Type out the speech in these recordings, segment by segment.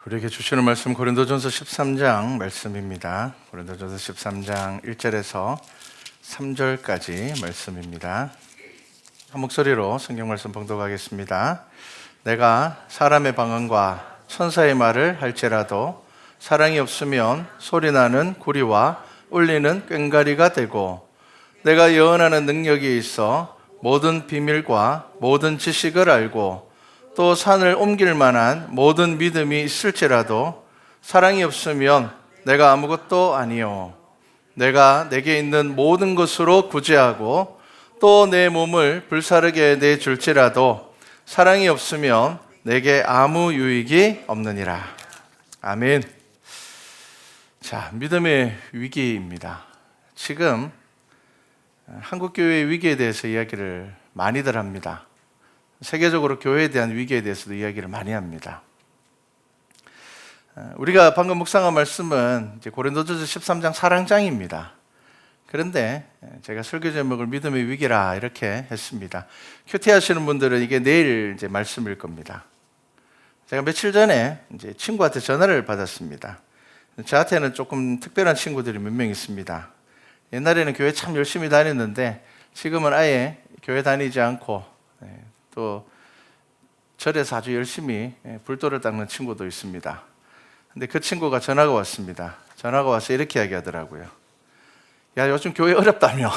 우리에게 주시는 말씀 고린도전서 13장 말씀입니다. 고린도전서 13장 1절에서 3절까지 말씀입니다. 한 목소리로 성경 말씀 봉독하겠습니다. 내가 사람의 방언과 천사의 말을 할지라도 사랑이 없으면 소리나는 구리와 울리는 꽹과리가 되고, 내가 예언하는 능력이 있어 모든 비밀과 모든 지식을 알고 또 산을 옮길 만한 모든 믿음이 있을지라도 사랑이 없으면 내가 아무것도 아니요. 내가 내게 있는 모든 것으로 구제하고 또 내 몸을 불사르게 내줄지라도 사랑이 없으면 내게 아무 유익이 없느니라. 아멘. 자, 믿음의 위기입니다. 지금 한국교회의 위기에 대해서 이야기를 많이들 합니다. 세계적으로 교회에 대한 위기에 대해서도 이야기를 많이 합니다. 우리가 방금 묵상한 말씀은 이제 고린도전서 13장 사랑장입니다. 그런데 제가 설교 제목을 믿음의 위기라 이렇게 했습니다. 큐티 하시는 분들은 이게 내일 이제 말씀일 겁니다. 제가 며칠 전에 이제 친구한테 전화를 받았습니다. 저한테는 조금 특별한 친구들이 몇 명 있습니다. 옛날에는 교회 참 열심히 다녔는데 지금은 아예 교회 다니지 않고 또 절에서 아주 열심히 불도를 닦는 친구도 있습니다. 근데 그 친구가 전화가 왔습니다. 전화가 와서 이렇게 이야기하더라고요. 야, 요즘 교회 어렵다며.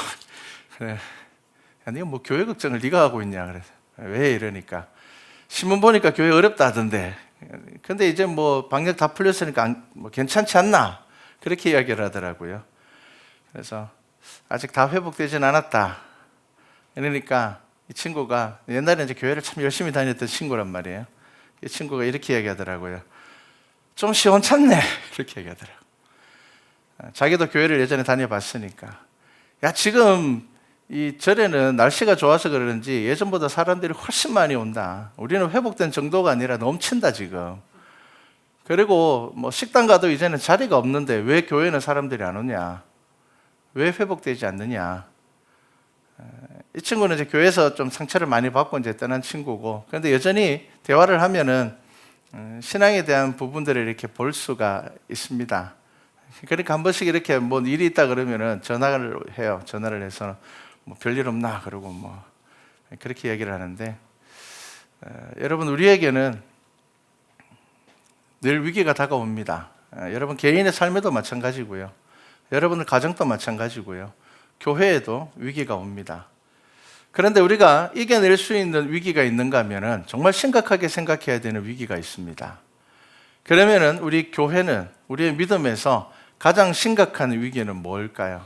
그래. 야, 네가 뭐 교회 걱정을 네가 하고 있냐. 그래서 왜 이러니까 신문 보니까 교회 어렵다던데. 근데 이제 뭐 방역 다 풀렸으니까 뭐 괜찮지 않나. 그렇게 이야기를 하더라고요. 그래서 아직 다 회복되진 않았다. 그러니까 이 친구가 옛날에 이제 교회를 참 열심히 다녔던 친구란 말이에요. 이 친구가 이렇게 얘기하더라고요. 좀 시원찮네. 이렇게 얘기하더라고요. 자기도 교회를 예전에 다녀봤으니까. 야, 지금 이 절에는 날씨가 좋아서 그러는지 예전보다 사람들이 훨씬 많이 온다. 우리는 회복된 정도가 아니라 넘친다 지금. 그리고 뭐 식당 가도 이제는 자리가 없는데 왜 교회는 사람들이 안 오냐? 왜 회복되지 않느냐? 이 친구는 이제 교회에서 좀 상처를 많이 받고 이제 떠난 친구고, 그런데 여전히 대화를 하면은 신앙에 대한 부분들을 이렇게 볼 수가 있습니다. 그러니까 한 번씩 이렇게 뭐 일이 있다 그러면은 전화를 해요. 전화를 해서 뭐 별일 없나 그러고 뭐 그렇게 얘기를 하는데, 여러분 우리에게는 늘 위기가 다가옵니다. 여러분 개인의 삶에도 마찬가지고요. 여러분의 가정도 마찬가지고요. 교회에도 위기가 옵니다. 그런데 우리가 이겨낼 수 있는 위기가 있는가 하면은 정말 심각하게 생각해야 되는 위기가 있습니다. 그러면은 우리 교회는 우리의 믿음에서 가장 심각한 위기는 뭘까요?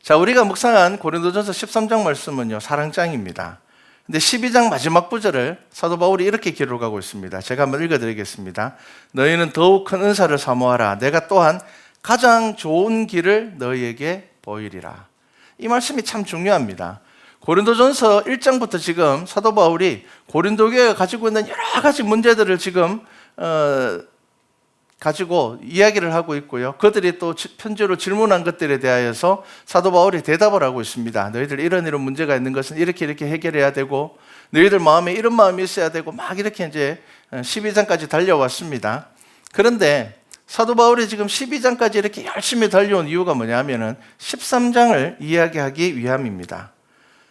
자, 우리가 묵상한 고린도전서 13장 말씀은요, 사랑장입니다. 근데 12장 마지막 구절을 사도 바울이 이렇게 기록하고 있습니다. 제가 한번 읽어드리겠습니다. 너희는 더욱 큰 은사를 사모하라. 내가 또한 가장 좋은 길을 너희에게 보이리라. 이 말씀이 참 중요합니다. 고린도전서 1장부터 지금 사도 바울이 고린도 교회가 가지고 있는 여러 가지 문제들을 지금 가지고 이야기를 하고 있고요. 그들이 또 편지로 질문한 것들에 대하여서 사도 바울이 대답을 하고 있습니다. 너희들 이런 문제가 있는 것은 이렇게 해결해야 되고, 너희들 마음에 이런 마음이 있어야 되고, 막 이렇게 이제 12장까지 달려왔습니다. 그런데 사도 바울이 지금 12장까지 이렇게 열심히 달려온 이유가 뭐냐면은 13장을 이야기하기 위함입니다.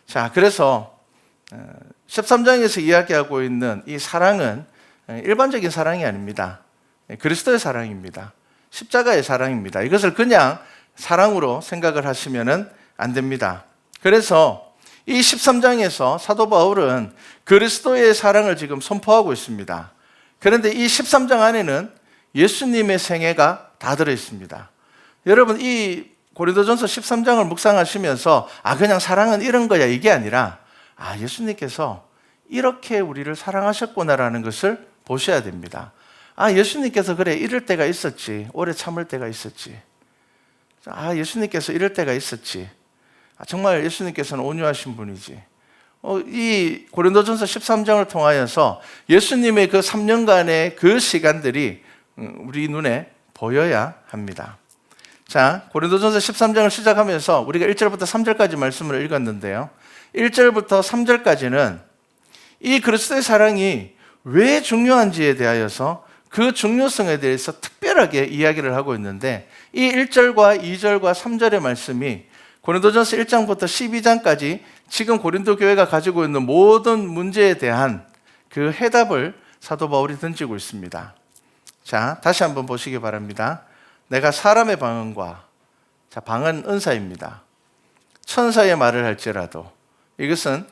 자, 그래서 13장에서 이야기하고 있는 이 사랑은 일반적인 사랑이 아닙니다. 그리스도의 사랑입니다. 십자가의 사랑입니다. 이것을 그냥 사랑으로 생각을 하시면은 안 됩니다. 그래서 이 13장에서 사도 바울은 그리스도의 사랑을 지금 선포하고 있습니다. 그런데 이 13장 안에는 예수님의 생애가 다 들어있습니다. 여러분, 이 고린도전서 13장을 묵상하시면서 그냥 사랑은 이런 거야 이게 아니라 예수님께서 이렇게 우리를 사랑하셨구나라는 것을 보셔야 됩니다. 예수님께서 그래 이럴 때가 있었지. 오래 참을 때가 있었지. 예수님께서 이럴 때가 있었지. 정말 예수님께서는 온유하신 분이지. 이 고린도전서 13장을 통하여서 예수님의 그 3년간의 그 시간들이 우리 눈에 보여야 합니다. 자, 고린도전서 13장을 시작하면서 우리가 1절부터 3절까지 말씀을 읽었는데요. 1절부터 3절까지는 이 그리스도의 사랑이 왜 중요한지에 대하여서 그 중요성에 대해서 특별하게 이야기를 하고 있는데 이 1절과 2절과 3절의 말씀이 고린도전서 1장부터 12장까지 지금 고린도 교회가 가지고 있는 모든 문제에 대한 그 해답을 사도 바울이 던지고 있습니다. 자, 다시 한번 보시기 바랍니다. 내가 사람의 방언과, 자, 방언 은사입니다. 천사의 말을 할지라도, 이것은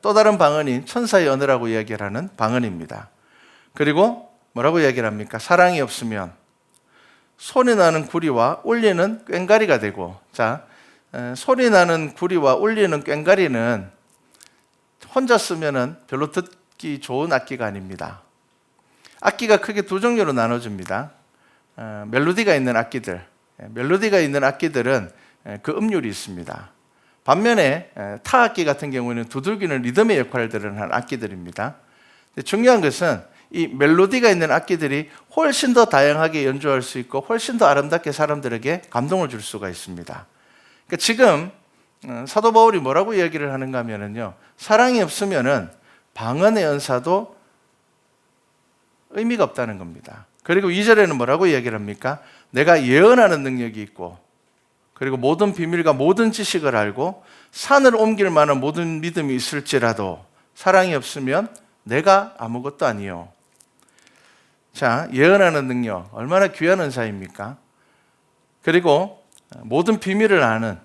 또 다른 방언인 천사의 언어라고 이야기를 하는 방언입니다. 그리고 뭐라고 이야기를 합니까? 사랑이 없으면 소리 나는 구리와 울리는 꽹과리가 되고, 자, 소리 나는 구리와 울리는 꽹과리는 혼자 쓰면은 별로 듣기 좋은 악기가 아닙니다. 악기가 크게 두 종류로 나눠집니다. 멜로디가 있는 악기들, 멜로디가 있는 악기들은 그 음률이 있습니다. 반면에 타악기 같은 경우는 두들기는 리듬의 역할들을 하는 악기들입니다. 중요한 것은 이 멜로디가 있는 악기들이 훨씬 더 다양하게 연주할 수 있고 훨씬 더 아름답게 사람들에게 감동을 줄 수가 있습니다. 그러니까 지금 사도 바울이 뭐라고 이야기를 하는가 하면요, 사랑이 없으면은 방언의 은사도 의미가 없다는 겁니다. 그리고 2절에는 뭐라고 이야기를 합니까? 내가 예언하는 능력이 있고, 그리고 모든 비밀과 모든 지식을 알고 산을 옮길 만한 모든 믿음이 있을지라도 사랑이 없으면 내가 아무것도 아니요. 자, 예언하는 능력, 얼마나 귀한 은사입니까? 그리고 모든 비밀을 아는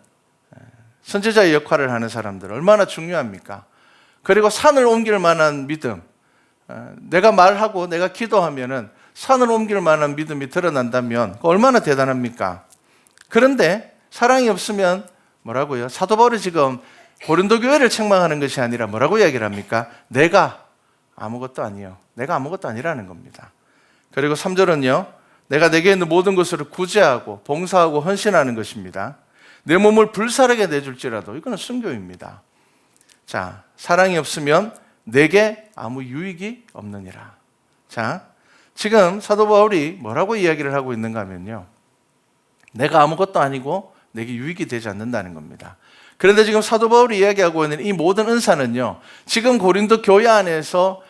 선지자의 역할을 하는 사람들 얼마나 중요합니까? 그리고 산을 옮길 만한 믿음, 내가 말하고 내가 기도하면은 산을 옮길 만한 믿음이 드러난다면 얼마나 대단합니까? 그런데 사랑이 없으면 뭐라고요? 사도 바울이 지금 고린도 교회를 책망하는 것이 아니라 뭐라고 이야기를 합니까? 내가 아무것도 아니요. 내가 아무것도 아니라는 겁니다. 그리고 3절은요, 내가 내게 있는 모든 것을 구제하고 봉사하고 헌신하는 것입니다. 내 몸을 불사르게 내줄지라도 이거는 순교입니다. 자, 사랑이 없으면 내게 아무 유익이 없느니라. 자, 지금 사도 바울이 뭐라고 이야기를 하고 있는가 하면요, 내가 아무것도 아니고 내게 유익이 되지 않는다는 겁니다. 그런데 지금 사도 바울이 이야기하고 있는 이 모든 은사는요, 지금 고린도 교회 안에서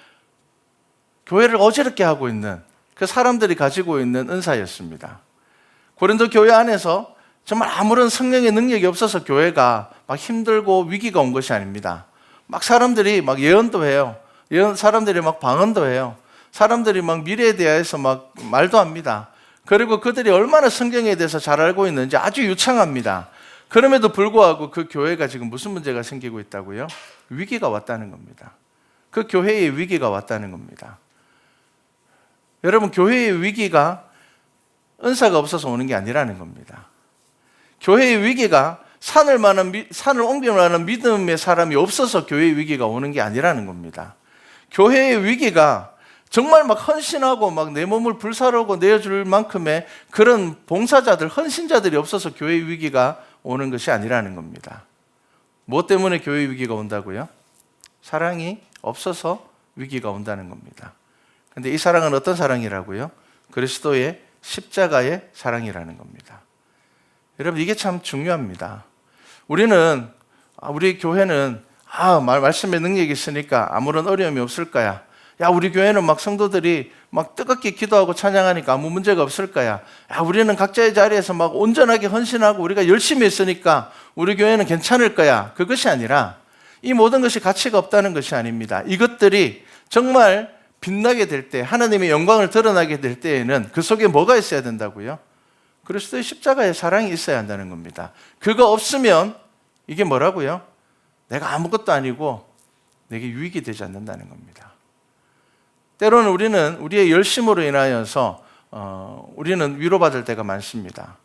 교회를 어지럽게 하고 있는 그 사람들이 가지고 있는 은사였습니다. 고린도 교회 안에서 정말 아무런 성령의 능력이 없어서 교회가 막 힘들고 위기가 온 것이 아닙니다. 막 사람들이 막 예언도 해요. 사람들이 막 방언도 해요. 사람들이 막 미래에 대해서 막 말도 합니다. 그리고 그들이 얼마나 성경에 대해서 잘 알고 있는지 아주 유창합니다. 그럼에도 불구하고 그 교회가 지금 무슨 문제가 생기고 있다고요? 위기가 왔다는 겁니다. 그 교회의 위기가 왔다는 겁니다. 여러분, 교회의 위기가 은사가 없어서 오는 게 아니라는 겁니다. 교회의 위기가 산을 옮길 만한 믿음의 사람이 없어서 교회의 위기가 오는 게 아니라는 겁니다. 교회의 위기가 정말 막 헌신하고 막 내 몸을 불사르고 내어줄 만큼의 그런 봉사자들, 헌신자들이 없어서 교회의 위기가 오는 것이 아니라는 겁니다. 무엇 때문에 교회의 위기가 온다고요? 사랑이 없어서 위기가 온다는 겁니다. 그런데 이 사랑은 어떤 사랑이라고요? 그리스도의 십자가의 사랑이라는 겁니다. 여러분, 이게 참 중요합니다. 우리 교회는 말씀의 능력이 있으니까 아무런 어려움이 없을 거야. 야, 우리 교회는 막 성도들이 막 뜨겁게 기도하고 찬양하니까 아무 문제가 없을 거야. 야, 우리는 각자의 자리에서 막 온전하게 헌신하고 우리가 열심히 했으니까 우리 교회는 괜찮을 거야. 그것이 아니라 이 모든 것이 가치가 없다는 것이 아닙니다. 이것들이 정말 빛나게 될 때, 하나님의 영광을 드러나게 될 때에는 그 속에 뭐가 있어야 된다고요? 그리스도의 십자가의 사랑이 있어야 한다는 겁니다. 그거 없으면 이게 뭐라고요? 내가 아무것도 아니고 내게 유익이 되지 않는다는 겁니다. 때로는 우리는 우리의 열심으로 인하여서 우리는 위로받을 때가 많습니다.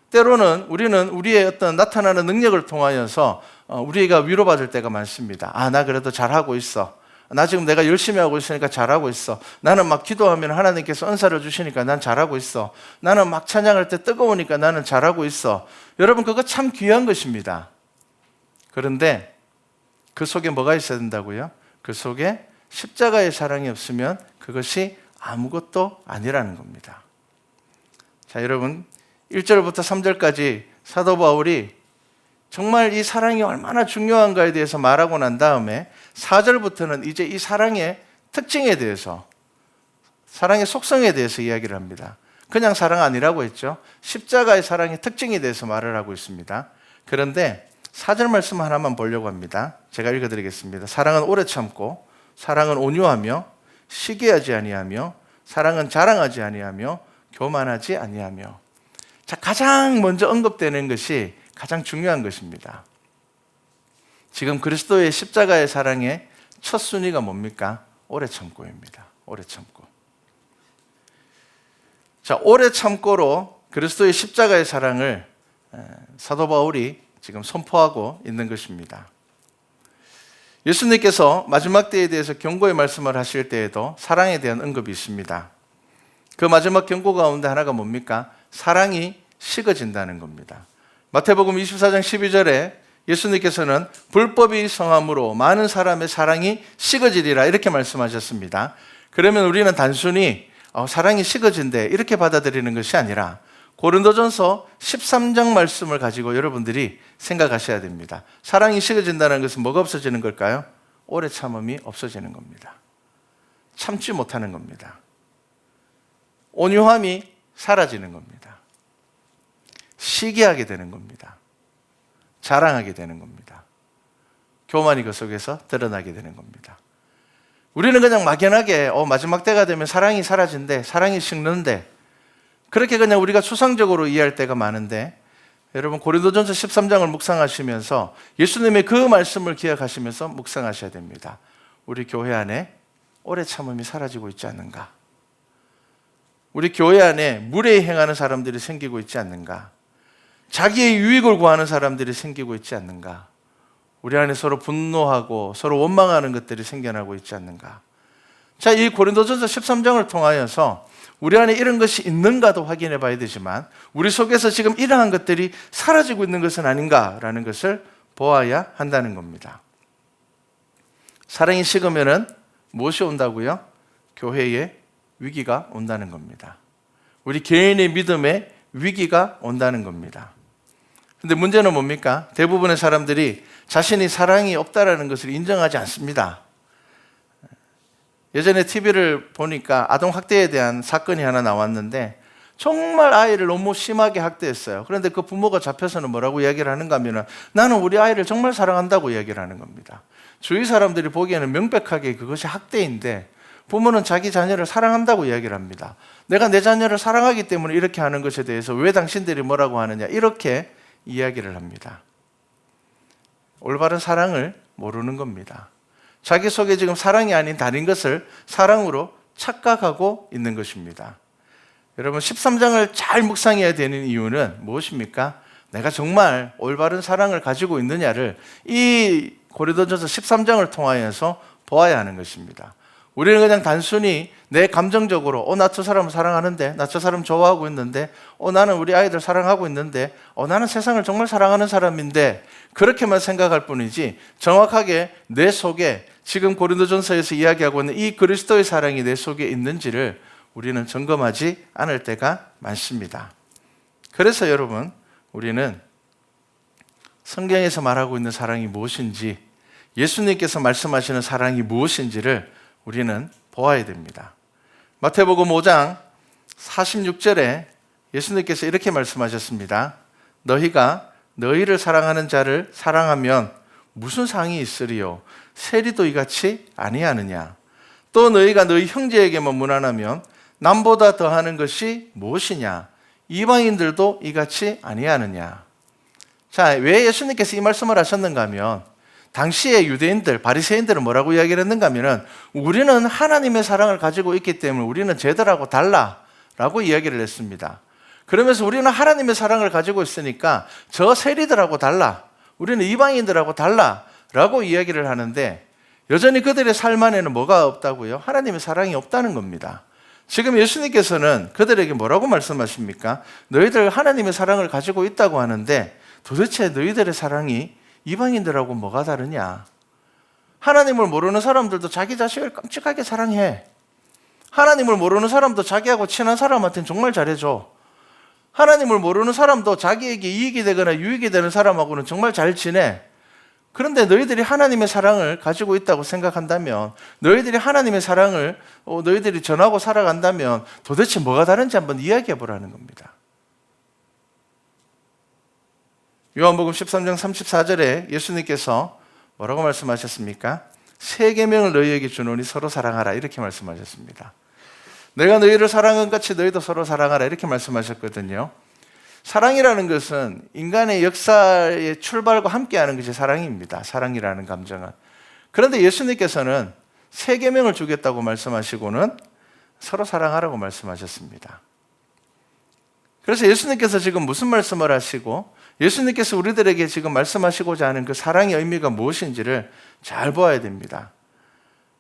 때로는 우리는 우리의 어떤 나타나는 능력을 통하여서 우리가 위로받을 때가 많습니다. 나 그래도 잘하고 있어. 나 지금 내가 열심히 하고 있으니까 잘하고 있어. 나는 막 기도하면 하나님께서 은사를 주시니까 난 잘하고 있어. 나는 막 찬양할 때 뜨거우니까 나는 잘하고 있어. 여러분, 그거 참 귀한 것입니다. 그런데 그 속에 뭐가 있어야 된다고요? 그 속에 십자가의 사랑이 없으면 그것이 아무것도 아니라는 겁니다. 자, 여러분, 1절부터 3절까지 사도 바울이 정말 이 사랑이 얼마나 중요한가에 대해서 말하고 난 다음에 4절부터는 이제 이 사랑의 특징에 대해서 사랑의 속성에 대해서 이야기를 합니다. 그냥 사랑 아니라고 했죠. 십자가의 사랑의 특징에 대해서 말을 하고 있습니다. 그런데 4절 말씀 하나만 보려고 합니다. 제가 읽어드리겠습니다. 사랑은 오래 참고, 사랑은 온유하며, 시기하지 아니하며, 사랑은 자랑하지 아니하며, 교만하지 아니하며. 자, 가장 먼저 언급되는 것이 가장 중요한 것입니다. 지금 그리스도의 십자가의 사랑의 첫 순위가 뭡니까? 오래 참고입니다. 오래 참고. 자, 오래 참고로 그리스도의 십자가의 사랑을 사도 바울이 지금 선포하고 있는 것입니다. 예수님께서 마지막 때에 대해서 경고의 말씀을 하실 때에도 사랑에 대한 언급이 있습니다. 그 마지막 경고 가운데 하나가 뭡니까? 사랑이 식어진다는 겁니다. 마태복음 24장 12절에 예수님께서는 불법이 성함으로 많은 사람의 사랑이 식어지리라 이렇게 말씀하셨습니다. 그러면 우리는 단순히 사랑이 식어진대 이렇게 받아들이는 것이 아니라 고린도전서 13장 말씀을 가지고 여러분들이 생각하셔야 됩니다. 사랑이 식어진다는 것은 뭐가 없어지는 걸까요? 오래 참음이 없어지는 겁니다. 참지 못하는 겁니다. 온유함이 사라지는 겁니다. 시기하게 되는 겁니다. 자랑하게 되는 겁니다. 교만이 그 속에서 드러나게 되는 겁니다. 우리는 그냥 막연하게 마지막 때가 되면 사랑이 사라진대, 사랑이 식는데 그렇게 그냥 우리가 추상적으로 이해할 때가 많은데 여러분 고린도전서 13장을 묵상하시면서 예수님의 그 말씀을 기억하시면서 묵상하셔야 됩니다. 우리 교회 안에 오래 참음이 사라지고 있지 않는가? 우리 교회 안에 무례히 행하는 사람들이 생기고 있지 않는가? 자기의 유익을 구하는 사람들이 생기고 있지 않는가? 우리 안에 서로 분노하고 서로 원망하는 것들이 생겨나고 있지 않는가? 자, 이 고린도전서 13장을 통하여서 우리 안에 이런 것이 있는가도 확인해 봐야 되지만 우리 속에서 지금 이러한 것들이 사라지고 있는 것은 아닌가라는 것을 보아야 한다는 겁니다. 사랑이 식으면은 무엇이 온다고요? 교회에 위기가 온다는 겁니다. 우리 개인의 믿음에 위기가 온다는 겁니다. 근데 문제는 뭡니까? 대부분의 사람들이 자신이 사랑이 없다라는 것을 인정하지 않습니다. 예전에 TV를 보니까 아동학대에 대한 사건이 하나 나왔는데 정말 아이를 너무 심하게 학대했어요. 그런데 그 부모가 잡혀서는 뭐라고 이야기를 하는가 하면 나는 우리 아이를 정말 사랑한다고 이야기를 하는 겁니다. 주위 사람들이 보기에는 명백하게 그것이 학대인데 부모는 자기 자녀를 사랑한다고 이야기를 합니다. 내가 내 자녀를 사랑하기 때문에 이렇게 하는 것에 대해서 왜 당신들이 뭐라고 하느냐 이렇게 이야기를 합니다. 올바른 사랑을 모르는 겁니다. 자기 속에 지금 사랑이 아닌 다른 것을 사랑으로 착각하고 있는 것입니다. 여러분 13장을 잘 묵상해야 되는 이유는 무엇입니까? 내가 정말 올바른 사랑을 가지고 있느냐를 이 고린도전서 13장을 통하여서 보아야 하는 것입니다. 우리는 그냥 단순히 내 감정적으로 나 저 사람을 사랑하는데 나 저 사람 좋아하고 있는데 나는 우리 아이들 사랑하고 있는데 나는 세상을 정말 사랑하는 사람인데 그렇게만 생각할 뿐이지 정확하게 내 속에 지금 고린도전서에서 이야기하고 있는 이 그리스도의 사랑이 내 속에 있는지를 우리는 점검하지 않을 때가 많습니다. 그래서 여러분 우리는 성경에서 말하고 있는 사랑이 무엇인지 예수님께서 말씀하시는 사랑이 무엇인지를 우리는 보아야 됩니다. 마태복음 5장 46절에 예수님께서 이렇게 말씀하셨습니다. 너희가 너희를 사랑하는 자를 사랑하면 무슨 상이 있으리요? 세리도 이같이 아니하느냐? 또 너희가 너희 형제에게만 무난하면 남보다 더하는 것이 무엇이냐? 이방인들도 이같이 아니하느냐? 자, 왜 예수님께서 이 말씀을 하셨는가 하면 당시의 유대인들, 바리새인들은 뭐라고 이야기를 했는가 하면 우리는 하나님의 사랑을 가지고 있기 때문에 우리는 쟤들하고 달라라고 이야기를 했습니다. 그러면서 우리는 하나님의 사랑을 가지고 있으니까 저 세리들하고 달라, 우리는 이방인들하고 달라라고 이야기를 하는데 여전히 그들의 삶 안에는 뭐가 없다고요? 하나님의 사랑이 없다는 겁니다. 지금 예수님께서는 그들에게 뭐라고 말씀하십니까? 너희들 하나님의 사랑을 가지고 있다고 하는데 도대체 너희들의 사랑이 이방인들하고 뭐가 다르냐? 하나님을 모르는 사람들도 자기 자식을 끔찍하게 사랑해. 하나님을 모르는 사람도 자기하고 친한 사람한테는 정말 잘해줘. 하나님을 모르는 사람도 자기에게 이익이 되거나 유익이 되는 사람하고는 정말 잘 지내. 그런데 너희들이 하나님의 사랑을 가지고 있다고 생각한다면, 너희들이 하나님의 사랑을 너희들이 전하고 살아간다면 도대체 뭐가 다른지 한번 이야기해 보라는 겁니다. 요한복음 13장 34절에 예수님께서 뭐라고 말씀하셨습니까? 새 계명을 너희에게 주노니 서로 사랑하라, 이렇게 말씀하셨습니다. 내가 너희를 사랑한 같이 너희도 서로 사랑하라, 이렇게 말씀하셨거든요. 사랑이라는 것은 인간의 역사의 출발과 함께하는 것이 사랑입니다. 사랑이라는 감정은. 그런데 예수님께서는 새 계명을 주겠다고 말씀하시고는 서로 사랑하라고 말씀하셨습니다. 그래서 예수님께서 지금 무슨 말씀을 하시고 예수님께서 우리들에게 지금 말씀하시고자 하는 그 사랑의 의미가 무엇인지를 잘 보아야 됩니다.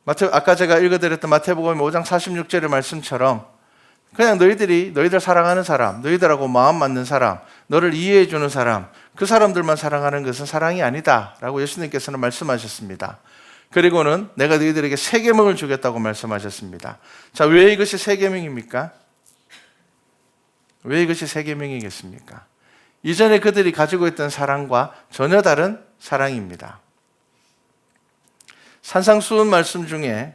아까 제가 읽어드렸던 마태복음 5장 46절의 말씀처럼 그냥 너희들 사랑하는 사람, 너희들하고 마음 맞는 사람, 너를 이해해 주는 사람, 그 사람들만 사랑하는 것은 사랑이 아니다 라고 예수님께서는 말씀하셨습니다. 그리고는 내가 너희들에게 새 계명을 주겠다고 말씀하셨습니다. 자, 왜 이것이 새 계명입니까? 왜 이것이 새 계명이겠습니까? 이전에 그들이 가지고 있던 사랑과 전혀 다른 사랑입니다. 산상수훈 말씀 중에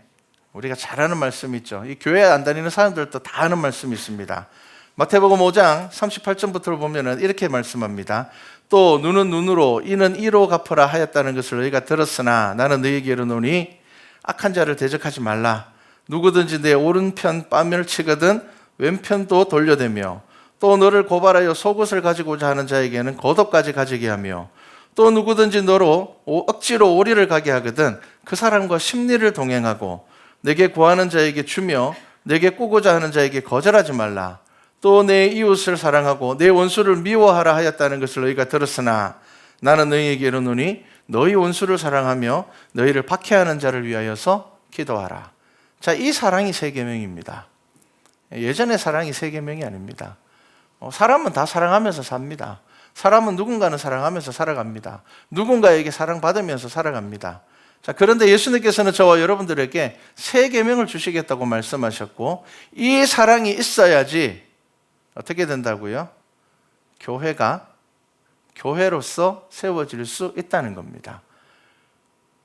우리가 잘 아는 말씀이 있죠. 이 교회 안 다니는 사람들도 다 아는 말씀이 있습니다. 마태복음 5장 38절부터 보면 이렇게 말씀합니다. 또 눈은 눈으로 이는 이로 갚으라 하였다는 것을 너희가 들었으나 나는 너희에게 이르노니 악한 자를 대적하지 말라. 누구든지 내 오른편 뺨을 치거든 왼편도 돌려대며 또 너를 고발하여 속옷을 가지고자 하는 자에게는 겉옷까지 가지게 하며 또 누구든지 너로 억지로 오리를 가게 하거든 그 사람과 심리를 동행하고 내게 구하는 자에게 주며 내게 꾸고자 하는 자에게 거절하지 말라. 또 내 이웃을 사랑하고 내 원수를 미워하라 하였다는 것을 너희가 들었으나 나는 너희에게 이르노니 너희 원수를 사랑하며 너희를 박해하는 자를 위하여서 기도하라. 자, 이 사랑이 새 계명입니다. 예전의 사랑이 새 계명이 아닙니다. 사람은 다 사랑하면서 삽니다. 사람은 누군가는 사랑하면서 살아갑니다. 누군가에게 사랑받으면서 살아갑니다. 자, 그런데 예수님께서는 저와 여러분들에게 새 계명을 주시겠다고 말씀하셨고 이 사랑이 있어야지 어떻게 된다고요? 교회가 교회로서 세워질 수 있다는 겁니다.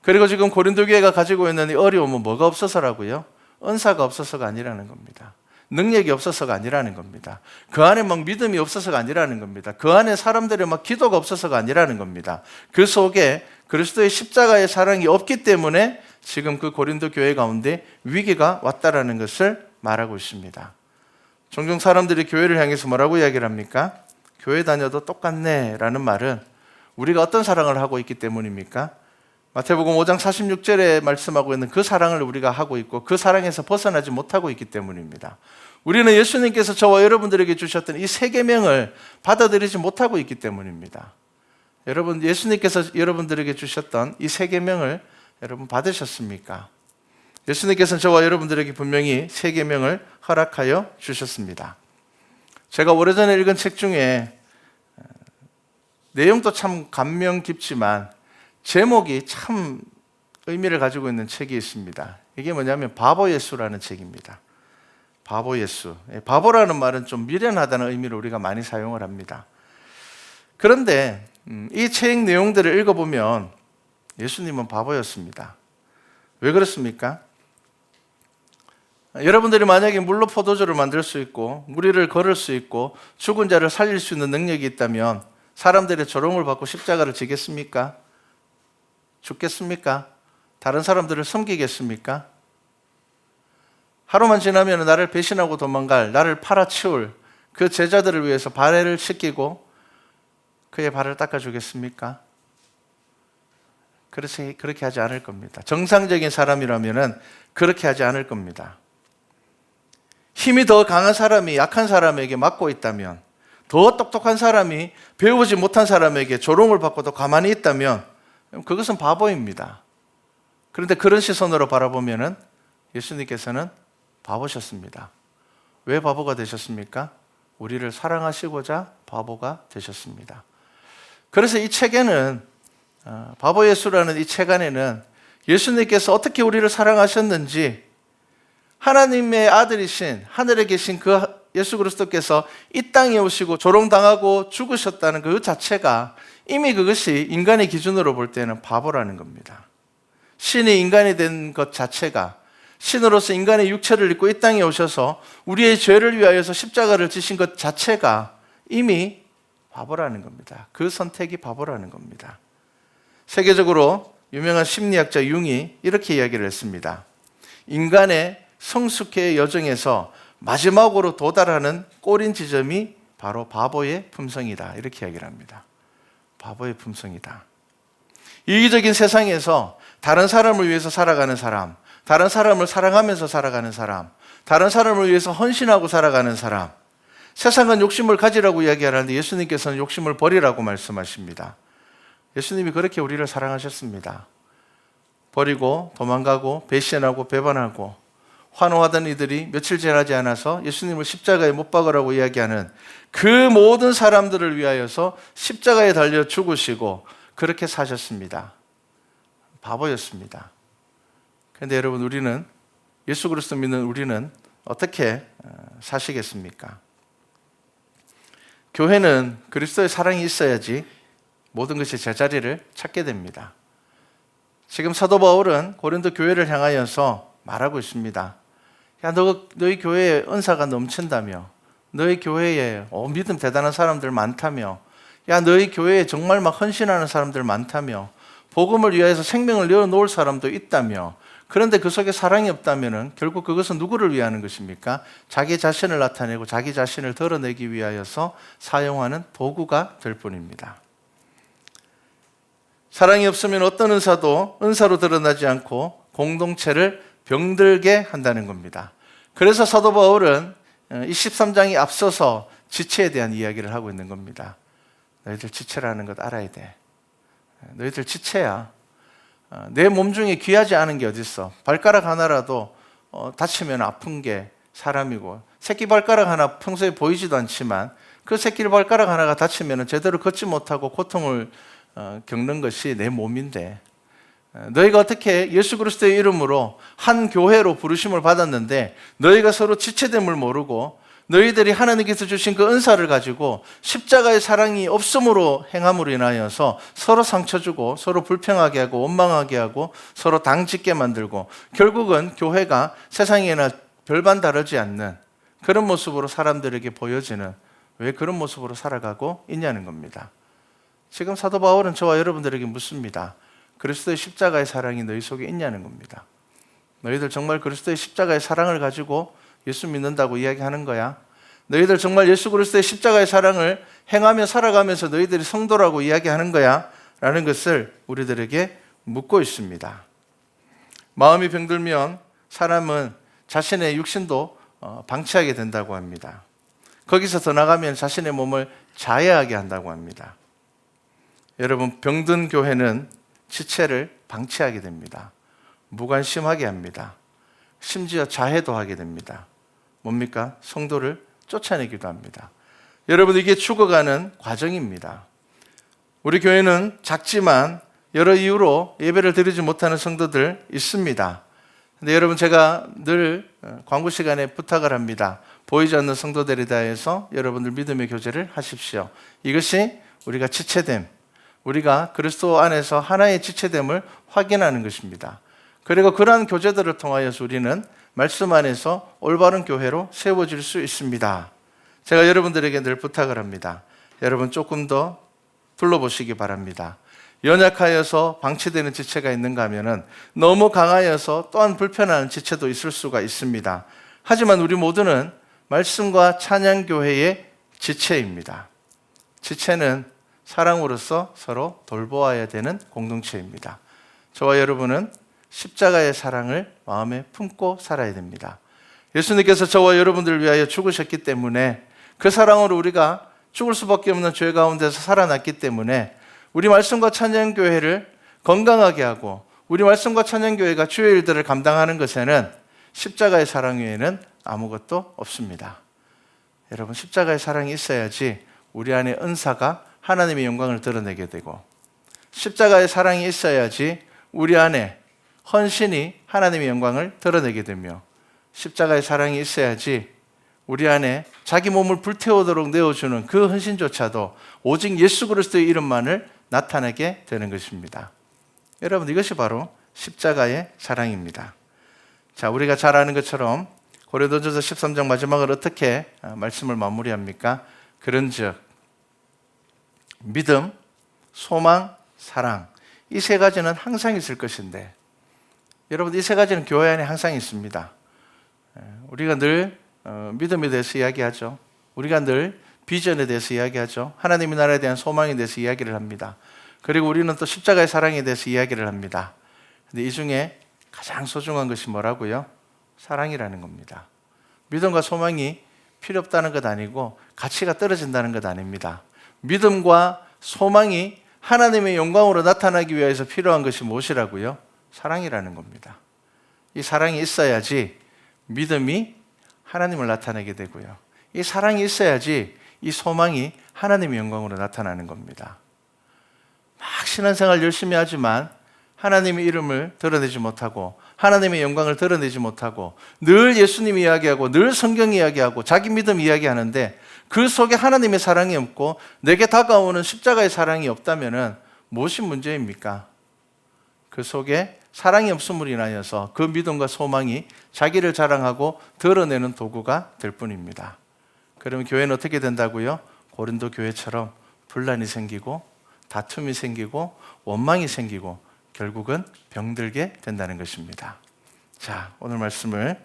그리고 지금 고린도 교회가 가지고 있는 이 어려움은 뭐가 없어서라고요? 은사가 없어서가 아니라는 겁니다. 능력이 없어서가 아니라는 겁니다. 그 안에 막 믿음이 없어서가 아니라는 겁니다. 그 안에 사람들의 막 기도가 없어서가 아니라는 겁니다. 그 속에 그리스도의 십자가의 사랑이 없기 때문에 지금 그 고린도 교회 가운데 위기가 왔다라는 것을 말하고 있습니다. 종종 사람들이 교회를 향해서 뭐라고 이야기를 합니까? 교회 다녀도 똑같네 라는 말은 우리가 어떤 사랑을 하고 있기 때문입니까? 마태복음 5장 46절에 말씀하고 있는 그 사랑을 우리가 하고 있고 그 사랑에서 벗어나지 못하고 있기 때문입니다. 우리는 예수님께서 저와 여러분들에게 주셨던 이 새 계명을 받아들이지 못하고 있기 때문입니다. 여러분, 예수님께서 여러분들에게 주셨던 이 새 계명을 여러분 받으셨습니까? 예수님께서는 저와 여러분들에게 분명히 새 계명을 허락하여 주셨습니다. 제가 오래전에 읽은 책 중에 내용도 참 감명 깊지만 제목이 참 의미를 가지고 있는 책이 있습니다. 이게 뭐냐면 바보 예수라는 책입니다. 바보 예수. 바보라는 말은 좀 미련하다는 의미로 우리가 많이 사용을 합니다. 그런데 이 책 내용들을 읽어보면 예수님은 바보였습니다. 왜 그렇습니까? 여러분들이 만약에 물로 포도주를 만들 수 있고 무리를 걸을 수 있고 죽은 자를 살릴 수 있는 능력이 있다면 사람들의 조롱을 받고 십자가를 지겠습니까? 죽겠습니까? 다른 사람들을 섬기겠습니까? 하루만 지나면 나를 배신하고 도망갈, 나를 팔아치울 그 제자들을 위해서 발을 씻기고 그의 발을 닦아주겠습니까? 그렇게 하지 않을 겁니다. 정상적인 사람이라면 그렇게 하지 않을 겁니다. 힘이 더 강한 사람이 약한 사람에게 맡고 있다면, 더 똑똑한 사람이 배우지 못한 사람에게 조롱을 받고도 가만히 있다면 그것은 바보입니다. 그런데 그런 시선으로 바라보면 예수님께서는 바보셨습니다. 왜 바보가 되셨습니까? 우리를 사랑하시고자 바보가 되셨습니다. 그래서 이 책에는 바보 예수라는 이 책 안에는 예수님께서 어떻게 우리를 사랑하셨는지 하나님의 아들이신 하늘에 계신 그 예수 그리스도께서 이 땅에 오시고 조롱당하고 죽으셨다는 그 자체가 이미 그것이 인간의 기준으로 볼 때는 바보라는 겁니다. 신이 인간이 된 것 자체가, 신으로서 인간의 육체를 입고 이 땅에 오셔서 우리의 죄를 위하여서 십자가를 지신 것 자체가 이미 바보라는 겁니다. 그 선택이 바보라는 겁니다. 세계적으로 유명한 심리학자 융이 이렇게 이야기를 했습니다. 인간의 성숙의 여정에서 마지막으로 도달하는 꼬린 지점이 바로 바보의 품성이다. 이렇게 이야기를 합니다. 바보의 품성이다. 이기적인 세상에서 다른 사람을 위해서 살아가는 사람, 다른 사람을 사랑하면서 살아가는 사람, 다른 사람을 위해서 헌신하고 살아가는 사람, 세상은 욕심을 가지라고 이야기하는데 예수님께서는 욕심을 버리라고 말씀하십니다. 예수님이 그렇게 우리를 사랑하셨습니다. 버리고 도망가고 배신하고 배반하고 환호하던 이들이 며칠 지나지 않아서 예수님을 십자가에 못 박으라고 이야기하는 그 모든 사람들을 위하여서 십자가에 달려 죽으시고 그렇게 사셨습니다. 바보였습니다. 그런데 여러분, 우리는, 예수 그리스도 믿는 우리는 어떻게 사시겠습니까? 교회는 그리스도의 사랑이 있어야지 모든 것이 제자리를 찾게 됩니다. 지금 사도 바울은 고린도 교회를 향하여서 말하고 있습니다. 야, 너희 교회에 은사가 넘친다며, 너희 교회에 믿음 대단한 사람들 많다며, 야, 너희 교회에 정말 막 헌신하는 사람들 많다며, 복음을 위하여서 생명을 내어놓을 사람도 있다며, 그런데 그 속에 사랑이 없다면 결국 그것은 누구를 위하는 것입니까? 자기 자신을 나타내고 자기 자신을 드러내기 위하여서 사용하는 도구가 될 뿐입니다. 사랑이 없으면 어떤 은사도 은사로 드러나지 않고 공동체를 병들게 한다는 겁니다. 그래서 사도 바울은 이 13장이 앞서서 지체에 대한 이야기를 하고 있는 겁니다. 너희들 지체라는 것 알아야 돼. 너희들 지체야. 내 몸 중에 귀하지 않은 게 어디 있어? 발가락 하나라도 다치면 아픈 게 사람이고, 새끼 발가락 하나 평소에 보이지도 않지만 그 새끼 발가락 하나가 다치면 제대로 걷지 못하고 고통을 겪는 것이 내 몸인데, 너희가 어떻게 예수 그리스도의 이름으로 한 교회로 부르심을 받았는데 너희가 서로 지체됨을 모르고 너희들이 하나님께서 주신 그 은사를 가지고 십자가의 사랑이 없음으로 행함으로 인하여서 서로 상처 주고 서로 불평하게 하고 원망하게 하고 서로 당짓게 만들고, 결국은 교회가 세상에나 별반 다르지 않는 그런 모습으로 사람들에게 보여지는, 왜 그런 모습으로 살아가고 있냐는 겁니다. 지금 사도 바울은 저와 여러분들에게 묻습니다. 그리스도의 십자가의 사랑이 너희 속에 있냐는 겁니다. 너희들 정말 그리스도의 십자가의 사랑을 가지고 예수 믿는다고 이야기하는 거야? 너희들 정말 예수 그리스도의 십자가의 사랑을 행하며 살아가면서 너희들이 성도라고 이야기하는 거야? 라는 것을 우리들에게 묻고 있습니다. 마음이 병들면 사람은 자신의 육신도 방치하게 된다고 합니다. 거기서 더 나가면 자신의 몸을 자해하게 한다고 합니다. 여러분, 병든 교회는 지체를 방치하게 됩니다. 무관심하게 합니다. 심지어 자해도 하게 됩니다. 뭡니까? 성도를 쫓아내기도 합니다. 여러분, 이게 죽어가는 과정입니다. 우리 교회는 작지만 여러 이유로 예배를 드리지 못하는 성도들 있습니다. 근데 여러분, 제가 늘 광고 시간에 부탁을 합니다. 보이지 않는 성도들에 대해서 여러분들 믿음의 교제를 하십시오. 이것이 우리가 지체됨, 우리가 그리스도 안에서 하나의 지체됨을 확인하는 것입니다. 그리고 그러한 교제들을 통하여서 우리는 말씀 안에서 올바른 교회로 세워질 수 있습니다. 제가 여러분들에게 늘 부탁을 합니다. 여러분, 조금 더 둘러보시기 바랍니다. 연약하여서 방치되는 지체가 있는가 하면은 너무 강하여서 또한 불편한 지체도 있을 수가 있습니다. 하지만 우리 모두는 말씀과 찬양교회의 지체입니다. 지체는 사랑으로서 서로 돌보아야 되는 공동체입니다. 저와 여러분은 십자가의 사랑을 마음에 품고 살아야 됩니다. 예수님께서 저와 여러분들을 위하여 죽으셨기 때문에, 그 사랑으로 우리가 죽을 수밖에 없는 죄 가운데서 살아났기 때문에 우리 말씀과 찬양교회를 건강하게 하고 우리 말씀과 찬양교회가 주의 일들을 감당하는 것에는 십자가의 사랑 외에는 아무것도 없습니다. 여러분, 십자가의 사랑이 있어야지 우리 안에 은사가 하나님의 영광을 드러내게 되고, 십자가의 사랑이 있어야지 우리 안에 헌신이 하나님의 영광을 드러내게 되며, 십자가의 사랑이 있어야지 우리 안에 자기 몸을 불태우도록 내어주는 그 헌신조차도 오직 예수 그리스도의 이름만을 나타내게 되는 것입니다. 여러분, 이것이 바로 십자가의 사랑입니다. 자, 우리가 잘 아는 것처럼 고린도전서 13장 마지막을 어떻게 말씀을 마무리합니까? 그런즉 믿음, 소망, 사랑, 이 세 가지는 항상 있을 것인데, 여러분, 이 세 가지는 교회 안에 항상 있습니다. 우리가 늘 믿음에 대해서 이야기하죠. 우리가 늘 비전에 대해서 이야기하죠. 하나님의 나라에 대한 소망에 대해서 이야기를 합니다. 그리고 우리는 또 십자가의 사랑에 대해서 이야기를 합니다. 근데 이 중에 가장 소중한 것이 뭐라고요? 사랑이라는 겁니다. 믿음과 소망이 필요 없다는 것 아니고 가치가 떨어진다는 것 아닙니다. 믿음과 소망이 하나님의 영광으로 나타나기 위해서 필요한 것이 무엇이라고요? 사랑이라는 겁니다. 이 사랑이 있어야지 믿음이 하나님을 나타내게 되고요. 이 사랑이 있어야지 이 소망이 하나님의 영광으로 나타나는 겁니다. 막 신앙생활 열심히 하지만 하나님의 이름을 드러내지 못하고 하나님의 영광을 드러내지 못하고 늘 예수님 이야기하고 늘 성경 이야기하고 자기 믿음 이야기하는데 그 속에 하나님의 사랑이 없고 내게 다가오는 십자가의 사랑이 없다면 무엇이 문제입니까? 그 속에 사랑이 없음으로 인하여서 그 믿음과 소망이 자기를 자랑하고 드러내는 도구가 될 뿐입니다. 그러면 교회는 어떻게 된다고요? 고린도 교회처럼 분란이 생기고 다툼이 생기고 원망이 생기고 결국은 병들게 된다는 것입니다. 자, 오늘 말씀을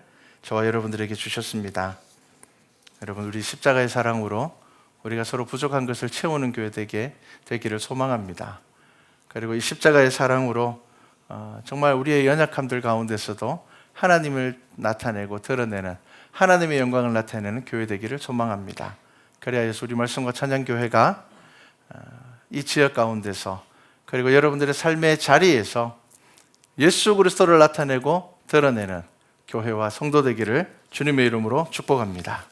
저와 여러분들에게 주셨습니다. 여러분, 우리 십자가의 사랑으로 우리가 서로 부족한 것을 채우는 교회 되기를 소망합니다. 그리고 이 십자가의 사랑으로 정말 우리의 연약함들 가운데서도 하나님을 나타내고 드러내는 하나님의 영광을 나타내는 교회 되기를 소망합니다. 그래야 우리 말씀과 찬양교회가 이 지역 가운데서 그리고 여러분들의 삶의 자리에서 예수 그리스도를 나타내고 드러내는 교회와 성도 되기를 주님의 이름으로 축복합니다.